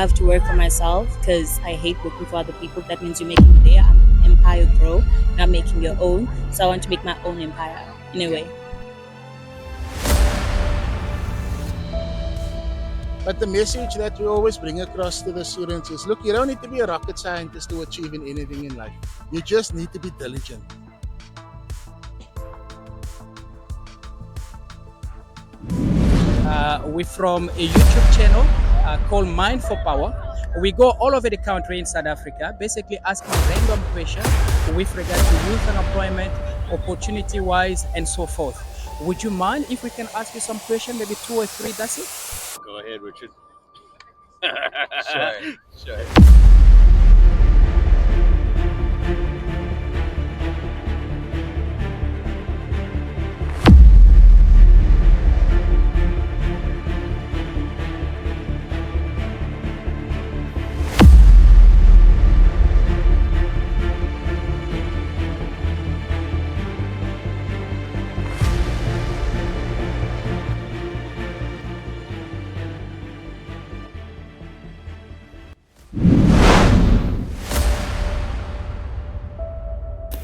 love to work for myself because I hate working for other people. That means you're making their empire grow, not making your own. So I want to make my own empire in a way. But the message that we always bring across to the students is, look, you don't need to be a rocket scientist to achieve anything in life. You just need to be diligent. We're from a YouTube channel called Mind for Power. We go all over the country in South Africa, basically asking random questions with regard to youth unemployment, opportunity-wise, and so forth. Would you mind if we can ask you some questions, maybe 2 or 3, that's it? Go ahead, Richard. Sure.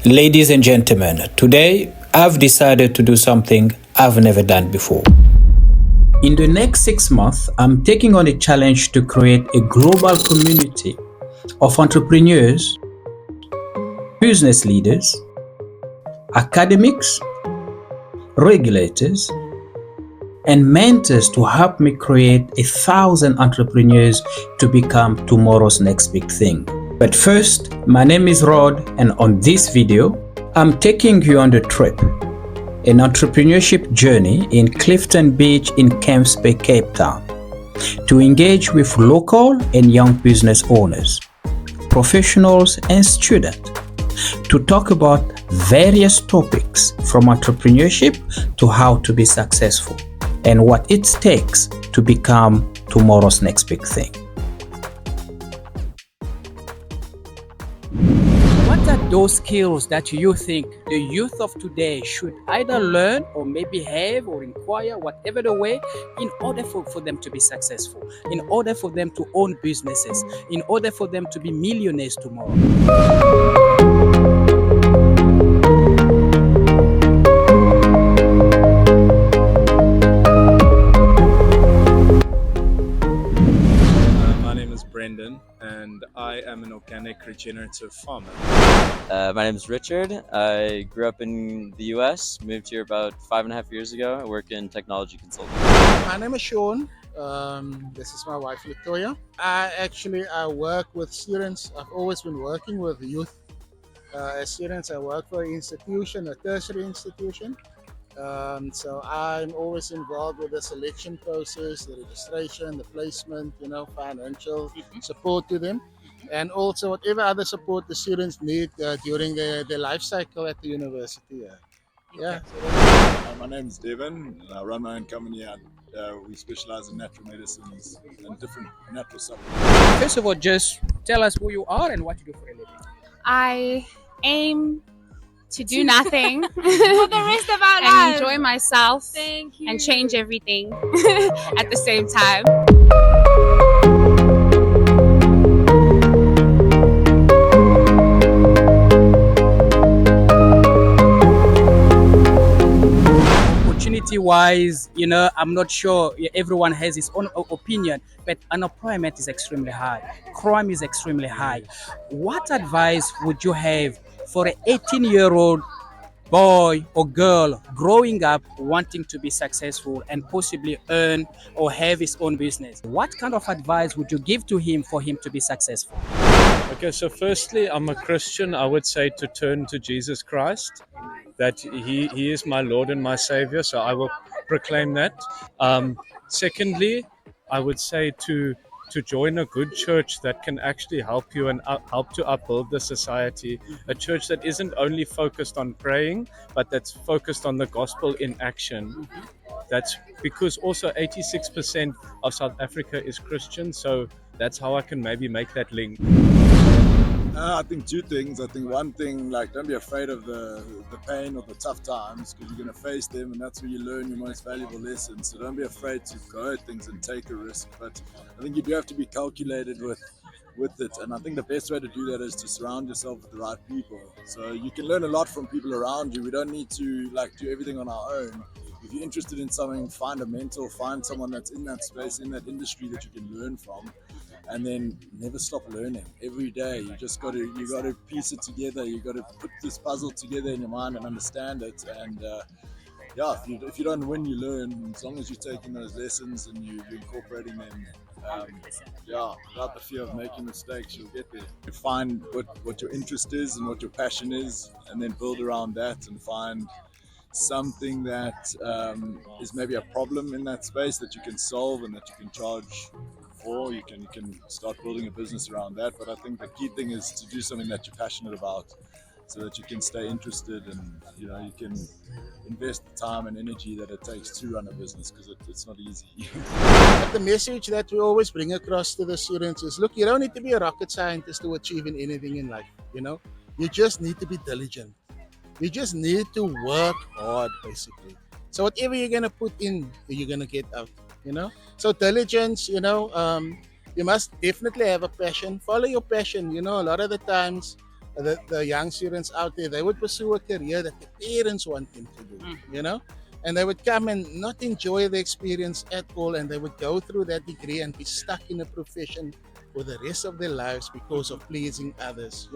Ladies and gentlemen, today I've decided to do something I've never done before. In the next 6 months, I'm taking on a challenge to create a global community of entrepreneurs, business leaders, academics, regulators, and mentors to help me create 1,000 entrepreneurs to become tomorrow's next big thing. But first, my name is Rod, and on this video, I'm taking you on the trip, an entrepreneurship journey in Clifton Beach in Camps Bay, Cape Town, to engage with local and young business owners, professionals, and students, to talk about various topics from entrepreneurship to how to be successful and what it takes to become tomorrow's next big thing. What are those skills that you think the youth of today should either learn or maybe have or inquire, whatever the way, in order for them to be successful, in order for them to own businesses, in order for them to be millionaires tomorrow? And I am an organic regenerative farmer. My name is Richard. I grew up in the US, moved here about 5.5 years ago. I work in technology consulting. My name is Sean. This is my wife, Latoya. I work with students. I've always been working with youth. As students, I work for an institution, a tertiary institution. So I'm always involved with the selection process, the registration, the placement, financial support to them, and also whatever other support the students need during their life cycle at the university. My name is Devin. I run my own company and we specialize in natural medicines and different natural supplements. First of all, just tell us who you are and what you do for a living. I aim to do nothing for the rest of our lives and enjoy myself and change everything at the same time. Opportunity-wise, I'm not sure everyone has his own opinion, but unemployment is extremely high. Crime is extremely high. What advice would you have for an 18-year-old boy or girl growing up wanting to be successful and possibly earn or have his own business? What kind of advice would you give to him for him to be successful? Okay, so firstly, I'm a Christian. I would say to turn to Jesus Christ, that he is my Lord and my Savior, so I will proclaim that. Secondly, I would say to join a good church that can actually help you and help to upbuild the society. A church that isn't only focused on praying, but that's focused on the gospel in action. That's because also 86% of South Africa is Christian, so that's how I can maybe make that link. I think two things. I think one thing, like, don't be afraid of the pain or the tough times, because you're going to face them, and that's where you learn your most valuable lessons. So don't be afraid to go at things and take a risk. But I think you do have to be calculated with it, and I think the best way to do that is to surround yourself with the right people. So you can learn a lot from people around you. We don't need to like do everything on our own. If you're interested in something, find a mentor, find someone that's in that space, in that industry that you can learn from, and then never stop learning. Every day you just got to piece it together. You got to put this puzzle together in your mind and understand it. And yeah, if you don't win, you learn. As long as you're taking those lessons and you're incorporating them, yeah, without the fear of making mistakes, you'll get there. You find what your interest is and what your passion is, and then build around that and find something that is maybe a problem in that space that you can solve and that you can charge for. You can start building a business around that. But I think the key thing is to do something that you're passionate about, so that you can stay interested, and you can invest the time and energy that it takes to run a business, because it's not easy. But the message that we always bring across to the students is, look, you don't need to be a rocket scientist to achieve anything in life. You just need to be diligent. You just need to work hard, basically. So whatever you're gonna put in, you're gonna get out. So diligence. You must definitely have a passion. Follow your passion. A lot of the times, the young students out there, they would pursue a career that the parents want them to do. And they would come and not enjoy the experience at all, and they would go through that degree and be stuck in a profession for the rest of their lives because of pleasing others.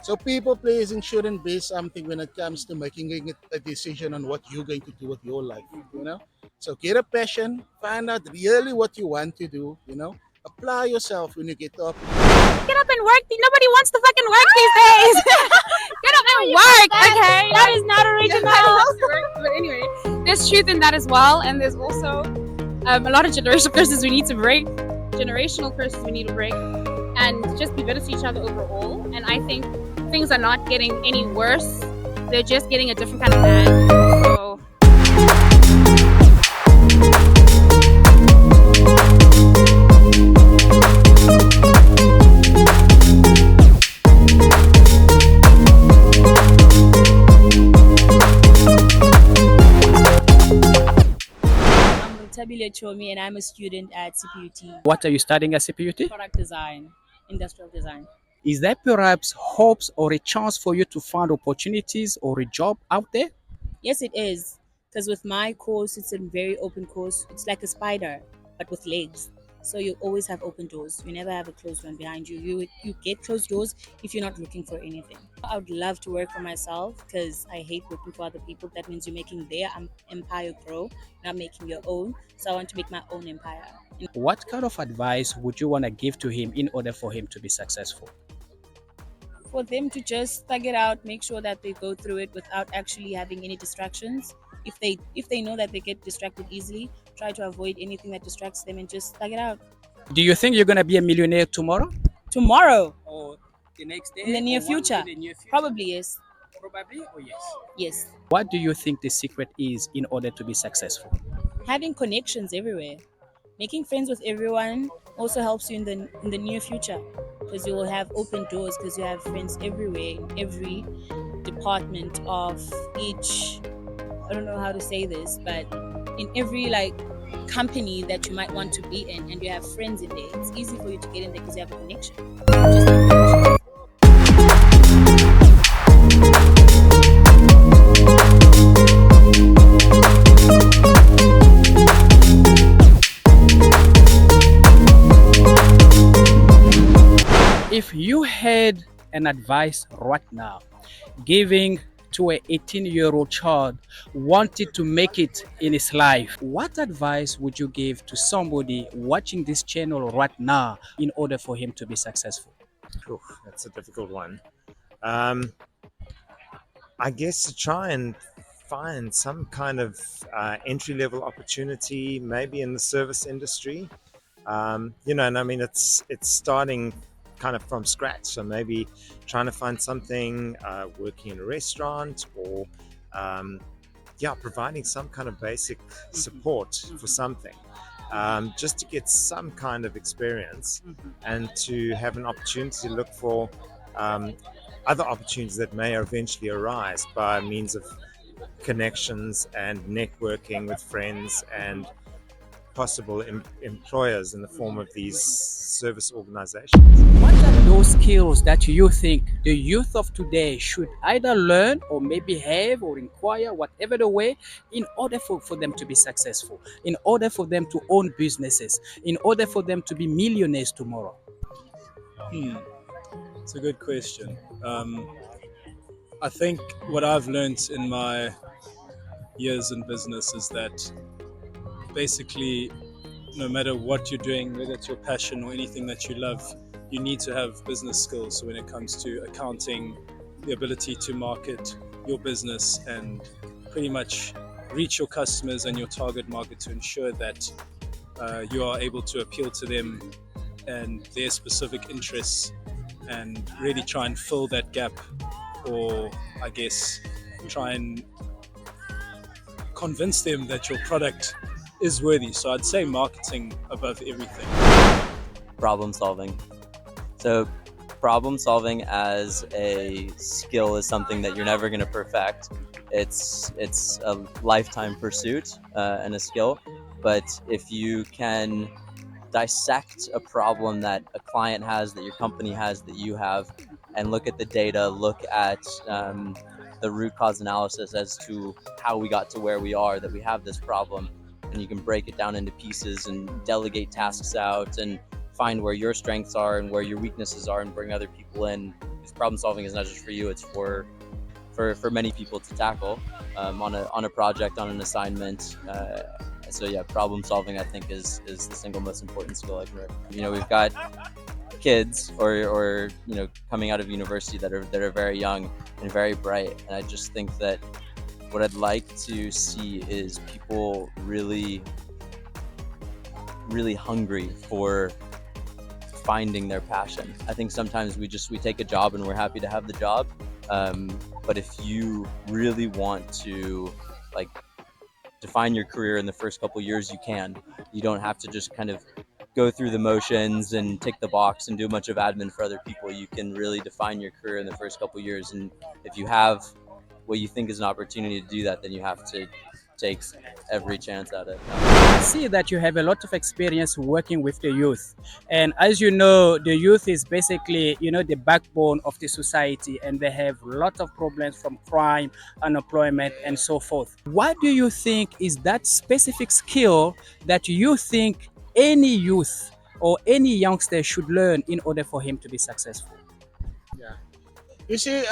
So people pleasing shouldn't be something when it comes to making a decision on what you're going to do with your life. So get a passion, find out really what you want to do. Apply yourself when you get up. Get up and work. Nobody wants to fucking work these days. Get up and work, okay? That is not original. But anyway, there's truth in that as well. And there's also a lot of generational curses we need to break. Generational curses we need to break. And just be better to each other overall. And I think things are not getting any worse. They're just getting a different kind of bad. So Tabile Chomi, and I'm a student at CPUT. What are you studying at CPUT? Product design, industrial design. Is there perhaps hopes or a chance for you to find opportunities or a job out there? Yes, it is. Because with my course, it's a very open course. It's like a spider, but with legs. So you always have open doors. You never have a closed one behind you. You get closed doors if you're not looking for anything. I would love to work for myself, because I hate working for other people. That means you're making their empire grow, not making your own. So I want to make my own empire. What kind of advice would you want to give to him in order for him to be successful? For them to just thug it out, make sure that they go through it without actually having any distractions. If they know that they get distracted easily, try to avoid anything that distracts them and just thug it out. Do you think you're going to be a millionaire tomorrow? Tomorrow, Or the next day? in the near future, probably yes. Probably or yes? Yes, What do you think the secret is in order to be successful? having connections everywhere, making friends with everyone also helps you in the near future, because you will have open doors, because you have friends everywhere in every department of each. I don't know how to say this, but in every company that you might want to be in, and you have friends in there, it's easy for you to get in there because you have a connection. Just a connection. If you had an advice right now, giving to an 18-year-old child wanted to make it in his life, what advice would you give to somebody watching this channel right now in order for him to be successful? Oof, that's a difficult one. I guess to try and find some kind of entry-level opportunity, maybe in the service industry. And I mean, it's starting kind of from scratch. So maybe trying to find something, working in a restaurant, or providing some kind of basic support for something, just to get some kind of experience and to have an opportunity to look for other opportunities that may eventually arise by means of connections and networking with friends and possible employers in the form of these service organizations. What are those skills that you think the youth of today should either learn or maybe have or inquire, whatever the way, in order for them to be successful, in order for them to own businesses, in order for them to be millionaires tomorrow? It's a good question. I think what I've learned in my years in business is that basically, no matter what you're doing, whether it's your passion or anything that you love, you need to have business skills. So when it comes to accounting, the ability to market your business and pretty much reach your customers and your target market to ensure that you are able to appeal to them and their specific interests and really try and fill that gap, or I guess try and convince them that your product is worthy. So I'd say marketing above everything. Problem solving. So problem solving as a skill is something that you're never going to perfect. It's a lifetime pursuit and a skill. But if you can dissect a problem that a client has, that your company has, that you have, and look at the data, look at the root cause analysis as to how we got to where we are, that we have this problem, and you can break it down into pieces and delegate tasks out and find where your strengths are and where your weaknesses are and bring other people in. Because problem solving is not just for you, it's for many people to tackle on a project, on an assignment. So yeah, problem solving I think is the single most important skill I can learn. You know, we've got kids or you know, coming out of university that are very young and very bright, and I just think that what I'd like to see is people really hungry for finding their passion. I think sometimes we take a job and we're happy to have the job, but if you really want to like define your career in the first couple years, you don't have to just kind of go through the motions and tick the box and do a bunch of admin for other people. You can really define your career in the first couple years, and if you have what you think is an opportunity to do that, then you have to take every chance at it. I see that you have a lot of experience working with the youth, and as you know, the youth is basically, you know, the backbone of the society, and they have a lot of problems from crime, unemployment, and so forth. What do you think is that specific skill that you think any youth or any youngster should learn in order for him to be successful? Yeah. You see,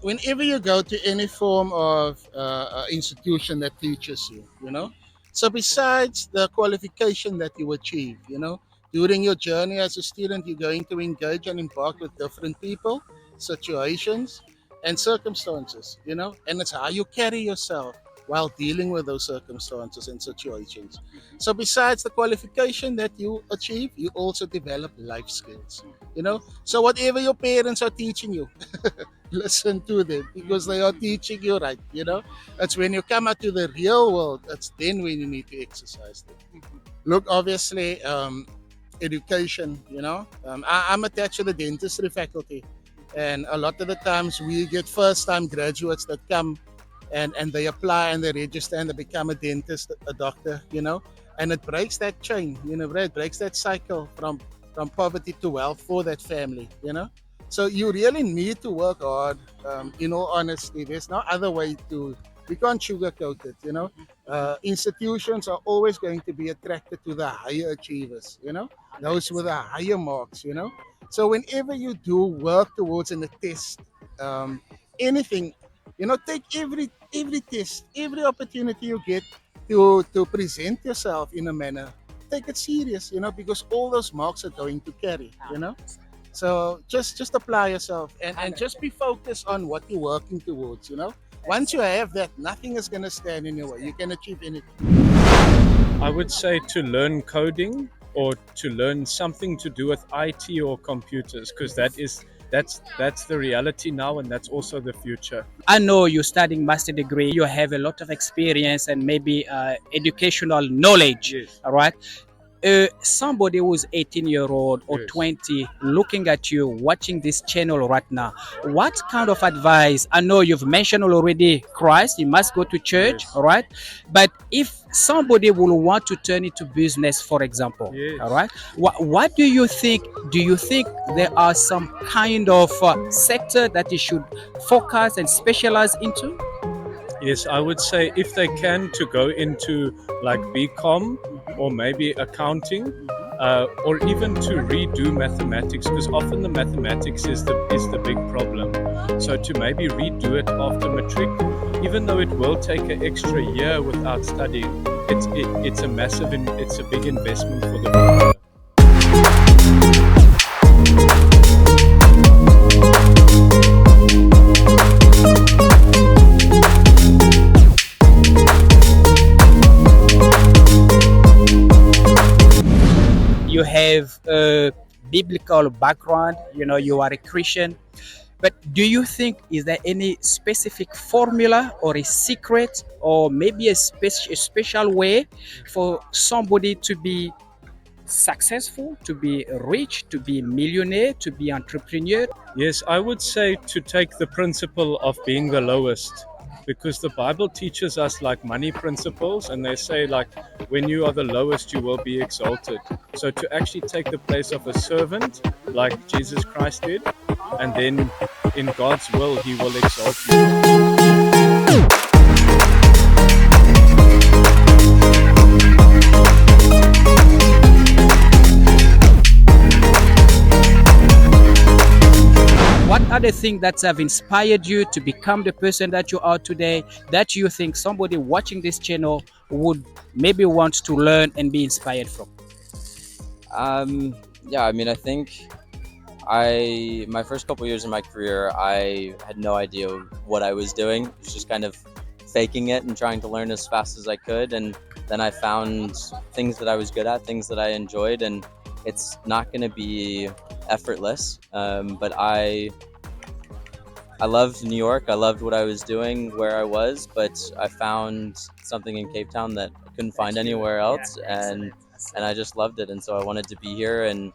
whenever you go to any form of institution that teaches you, you know, so besides the qualification that you achieve, you know, during your journey as a student, you're going to engage and embark with different people, situations, and circumstances, you know, and it's how you carry yourself while dealing with those circumstances and situations. So besides the qualification that you achieve, you also develop life skills, you know. So whatever your parents are teaching you, listen to them because they are teaching you right, you know. That's when you come out to the real world, that's then when you need to exercise them. Look, obviously, education, you know, I'm attached to the dentistry faculty, and a lot of the times we get first time graduates that come and they apply and they register and they become a dentist, a doctor, you know, and it breaks that chain, you know, it breaks that cycle from poverty to wealth for that family, you know. So you really need to work hard. In all honesty, there's no other way to. We can't sugarcoat it, you know. Institutions are always going to be attracted to the higher achievers, you know, those with the higher marks, you know. So whenever you do work towards an test, anything, you know, take every test, every opportunity you get to present yourself in a manner. Take it serious, you know, because all those marks are going to carry, you know. So just apply yourself and just be focused on what you're working towards, you know. Once you have that, nothing is going to stand in your way. You can achieve anything. I would say to learn coding or to learn something to do with IT or computers, because that's the reality now, and that's also the future. I know you're studying master degree, you have a lot of experience and maybe educational knowledge. Yes. All right. somebody who's 18-year-old or Yes. 20 looking at you, watching this channel right now, what kind of advice? I know you've mentioned already Christ, you must go to church, Yes. all right? But if somebody will want to turn into business, for example, Yes. all right, what do you think? Do you think there are some kind of sector that you should focus and specialize into? Yes, I would say if they can, to go into like BCom or maybe accounting, or even to redo mathematics, because often the mathematics is the big problem. So to maybe redo it after matric, even though it will take an extra year without studying, it's a massive it's a big investment for the future. You have a biblical background, you are a Christian, but do you think is there any specific formula or a secret or maybe a special way for somebody to be successful, to be rich, to be millionaire, to be entrepreneur? Yes, I would say to take the principle of being the lowest, because the Bible teaches us like money principles, and they say like when you are the lowest, you will be exalted. So to actually take the place of a servant, like Jesus Christ did, and then in God's will, He will exalt you. What are the things that have inspired you to become the person that you are today, that you think somebody watching this channel would maybe want to learn and be inspired from? Yeah, I mean, I think my first couple years in my career, I had no idea what I was doing. It was just kind of faking it and trying to learn as fast as I could. And then I found things that I was good at, things that I enjoyed, and it's not going to be effortless. But I loved New York. I loved what I was doing where I was, but I found something in Cape Town that I couldn't find anywhere else, and I just loved it. And so I wanted to be here, and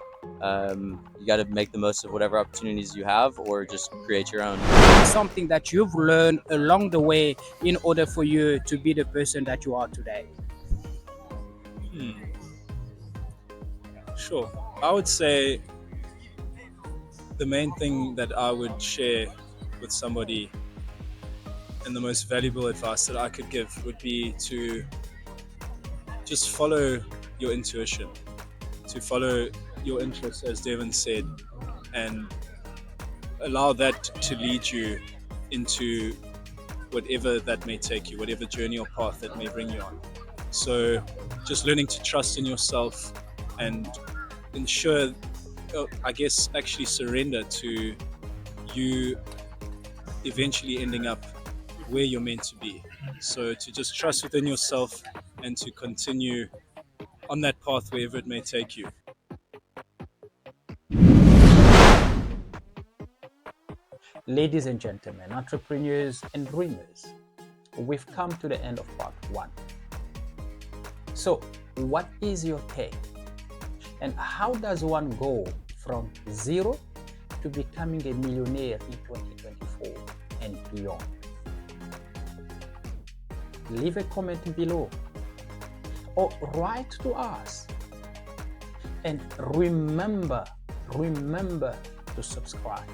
you got to make the most of whatever opportunities you have, or just create your own. Something that you've learned along the way in order for you to be the person that you are today? Sure. I would say the main thing that I would share with somebody, and the most valuable advice that I could give, would be to just follow your intuition, to follow your interests, as Devin said, and allow that to lead you into whatever that may take you, whatever journey or path that may bring you on. So just learning to trust in yourself and ensure, I guess, actually surrender to you eventually ending up where you're meant to be. So to just trust within yourself and to continue on that path wherever it may take you. Ladies and gentlemen, entrepreneurs and dreamers, we've come to the end of part 1. So, what is your take? And how does one go from zero to becoming a millionaire in 2024 and beyond? Leave a comment below or write to us. And remember to subscribe.